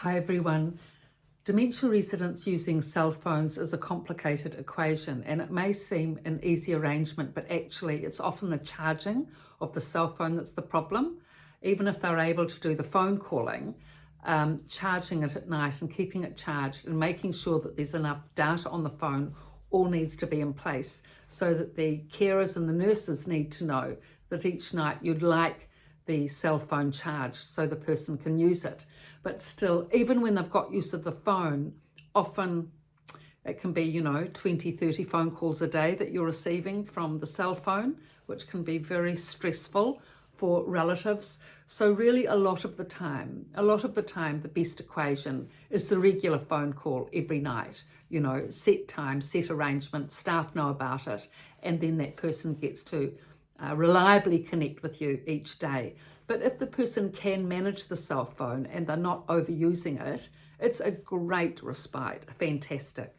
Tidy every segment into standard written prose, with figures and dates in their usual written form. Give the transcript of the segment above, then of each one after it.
Hi everyone. Dementia residents using cell phones is a complicated equation, and it may seem an easy arrangement, but actually it's often the charging of the cell phone that's the problem. Even if they're able to do the phone calling, charging it at night and keeping it charged and making sure that there's enough data on the phone all needs to be in place, so that the carers and the nurses need to know that each night you'd like the cell phone charged so the person can use it. But still, even when they've got use of the phone, often it can be, 20, 30 phone calls a day that you're receiving from the cell phone, which can be very stressful for relatives. So really a lot of the time, the best equation is the regular phone call every night, set time, set arrangement, staff know about it, and then that person gets to reliably connect with you each day. But if the person can manage the cell phone and they're not overusing it, it's a great respite, fantastic.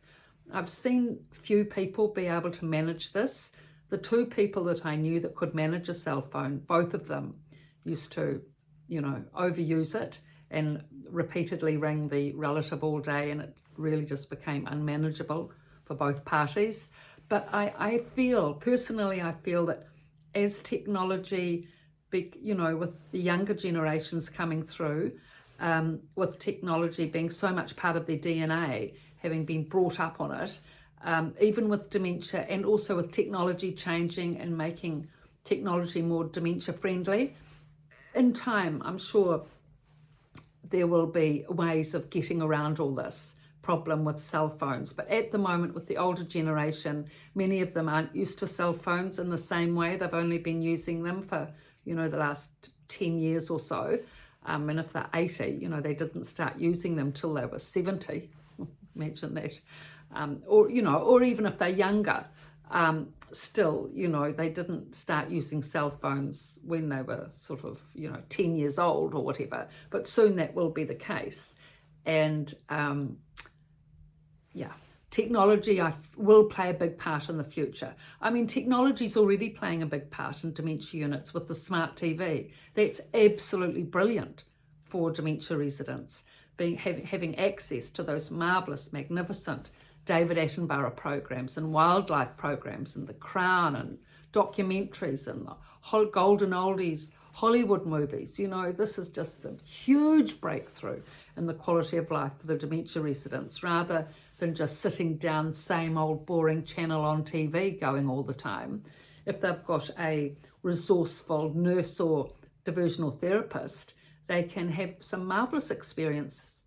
I've seen few people be able to manage this. The two people that I knew that could manage a cell phone, both of them used to, overuse it and repeatedly ring the relative all day, and it really just became unmanageable for both parties. But I feel that as technology, with the younger generations coming through, with technology being so much part of their DNA, having been brought up on it, even with dementia, and also with technology changing and making technology more dementia friendly, in time, I'm sure there will be ways of getting around all this problem with cell phones. But at the moment, with the older generation, many of them aren't used to cell phones in the same way. They've only been using them for the last 10 years or so, and if they're 80, they didn't start using them till they were 70. Imagine that. Or even if they're younger, still, they didn't start using cell phones when they were sort of 10 years old or whatever, but soon that will be the case. And technology will play a big part in the future. I mean, technology is already playing a big part in dementia units with the smart TV. That's absolutely brilliant for dementia residents, having access to those marvellous, magnificent David Attenborough programs and wildlife programs and The Crown and documentaries and the golden oldies Hollywood movies. This is just a huge breakthrough in the quality of life for the dementia residents, rather than just sitting down, same old boring channel on TV going all the time. If they've got a resourceful nurse or diversional therapist, they can have some marvellous experiences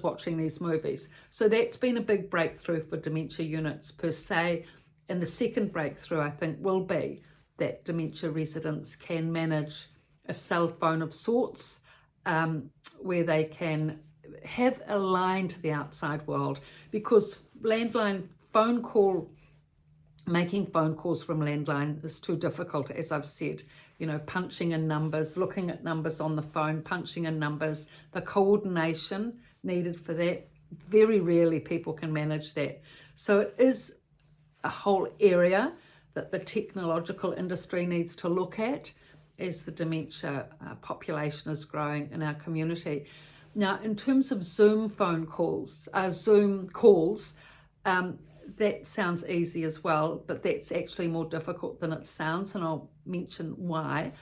watching these movies. So that's been a big breakthrough for dementia units per se. And the second breakthrough, I think, will be that dementia residents can manage a cell phone of sorts, where they can have a line to the outside world, because making phone calls from landline is too difficult, as I've said. Punching in numbers, looking at numbers on the phone, punching in numbers, the coordination needed for that, very rarely people can manage that. So it is a whole area that the technological industry needs to look at as the dementia population is growing in our community. Now, in terms of Zoom calls, that sounds easy as well, but that's actually more difficult than it sounds, and I'll mention why.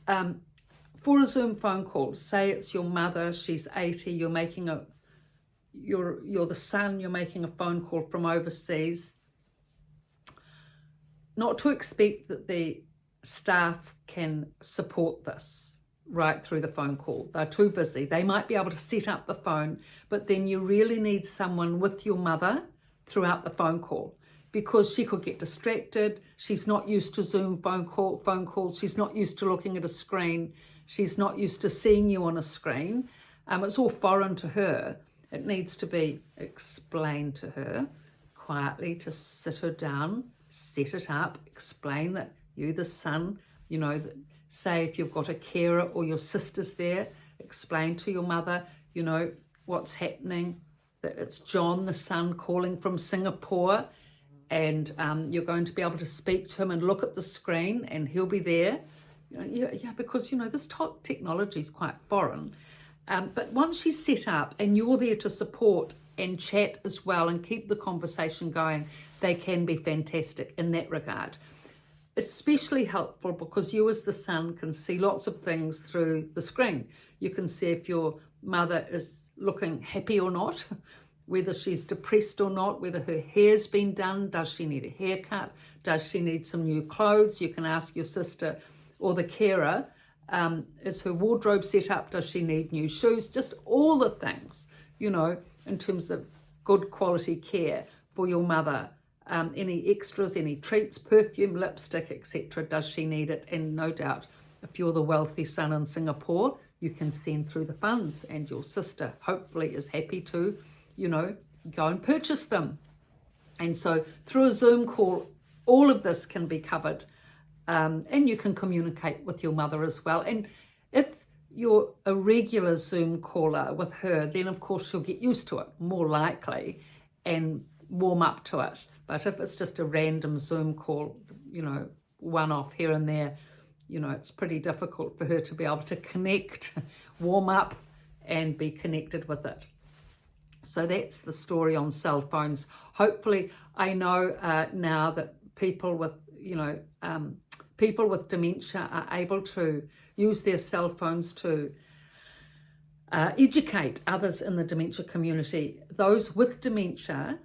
For a Zoom phone call, say it's your mother, she's 80, you're the son, you're making a phone call from overseas. Not to expect that the staff can support this right through the phone call. They're too busy. They might be able to set up the phone, but then you really need someone with your mother throughout the phone call, because she could get distracted. She's not used to Zoom phone calls. She's not used to looking at a screen. She's not used to seeing you on a screen. It's all foreign to her. It needs to be explained to her quietly, to sit her down, set it up, explain that you, the son, say if you've got a carer or your sister's there, explain to your mother, what's happening, that it's John, the son, calling from Singapore, and you're going to be able to speak to him and look at the screen, and he'll be there. Because this technology is quite foreign, But once she's set up and you're there to support and chat as well and keep the conversation going, they can be fantastic in that regard. Especially helpful because you as the son can see lots of things through the screen. You can see if your mother is looking happy or not, whether she's depressed or not, whether her hair's been done, does she need a haircut, does she need some new clothes. You can ask your sister or the carer, is her wardrobe set up, does she need new shoes, just all the things, you know, in terms of good quality care for your mother. Any extras, any treats, perfume, lipstick, etc. Does she need it? And no doubt, if you're the wealthy son in Singapore, you can send through the funds, and your sister hopefully is happy to, you know, go and purchase them. And so through a Zoom call, all of this can be covered, and you can communicate with your mother as well. And if you're a regular Zoom caller with her, then of course she'll get used to it, more likely, and warm up to it. But if it's just a random Zoom call, you know, one off here and there, you know, it's pretty difficult for her to be able to connect, warm up, and be connected with it. So that's the story on cell phones. Hopefully, I know now that people with, you know, people with dementia are able to use their cell phones to educate others in the dementia community. Those with dementia,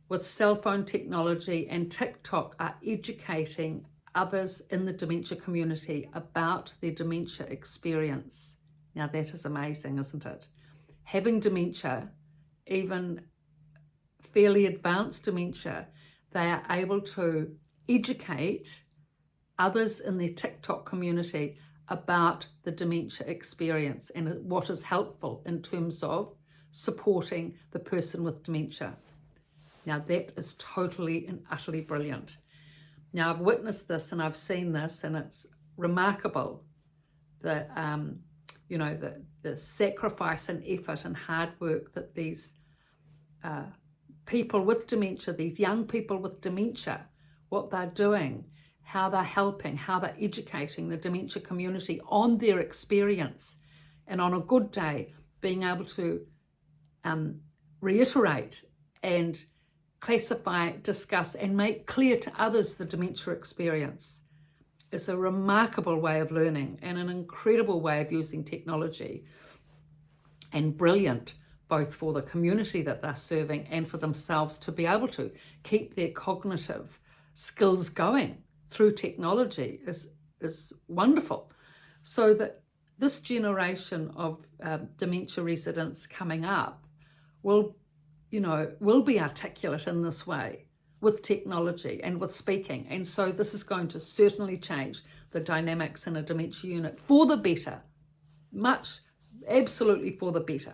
with cell phone technology and TikTok, are educating others in the dementia community about their dementia experience. Now that is amazing, isn't it? Having dementia, even fairly advanced dementia, they are able to educate others in their TikTok community about the dementia experience and what is helpful in terms of supporting the person with dementia. Now that is totally and utterly brilliant. Now I've witnessed this and I've seen this, and it's remarkable that you know, the sacrifice and effort and hard work that these people with dementia, these young people with dementia, what they're doing, how they're helping, how they're educating the dementia community on their experience, and on a good day being able to reiterate and classify, discuss, and make clear to others the dementia experience is a remarkable way of learning and an incredible way of using technology, and brilliant both for the community that they're serving and for themselves to be able to keep their cognitive skills going through technology is wonderful. So that this generation of dementia residents coming up will be articulate in this way with technology and with speaking. And so this is going to certainly change the dynamics in a dementia unit for the better, absolutely for the better.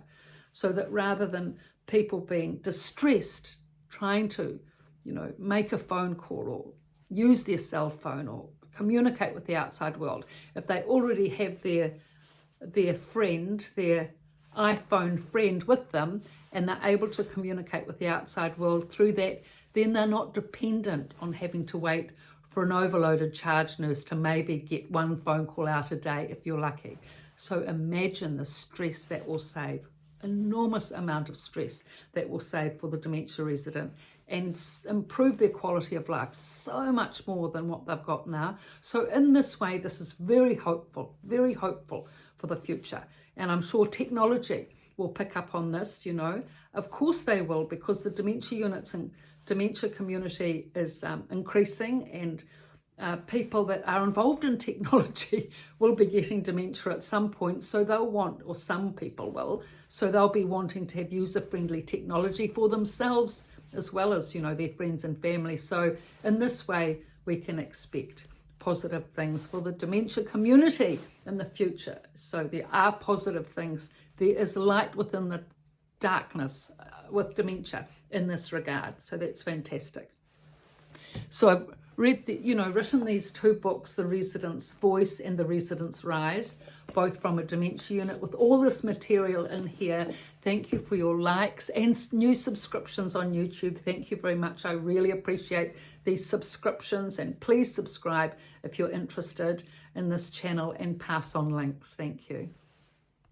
So that rather than people being distressed trying to, you know, make a phone call or use their cell phone or communicate with the outside world, if they already have their friend, their iPhone friend with them, and they're able to communicate with the outside world through that, then they're not dependent on having to wait for an overloaded charge nurse to maybe get one phone call out a day if you're lucky. So imagine the stress that will save, enormous amount of stress that will save for the dementia resident, and improve their quality of life so much more than what they've got now. So in this way, this is very hopeful for the future. And I'm sure technology will pick up on this, you know. Of course they will, because the dementia units and dementia community is increasing, and people that are involved in technology will be getting dementia at some point. So they'll want, or some people will, so they'll be wanting to have user-friendly technology for themselves as well as, you know, their friends and family. So in this way, we can expect positive things for the dementia community in the future. So there are positive things. There is light within the darkness with dementia in this regard. So that's fantastic. So I've written these two books, The Resident's Voice and The Resident's Rise, both from a dementia unit, with all this material in here. Thank you for your likes and new subscriptions on YouTube. Thank you very much. I really appreciate these subscriptions, and please subscribe if you're interested in this channel and pass on links. Thank you.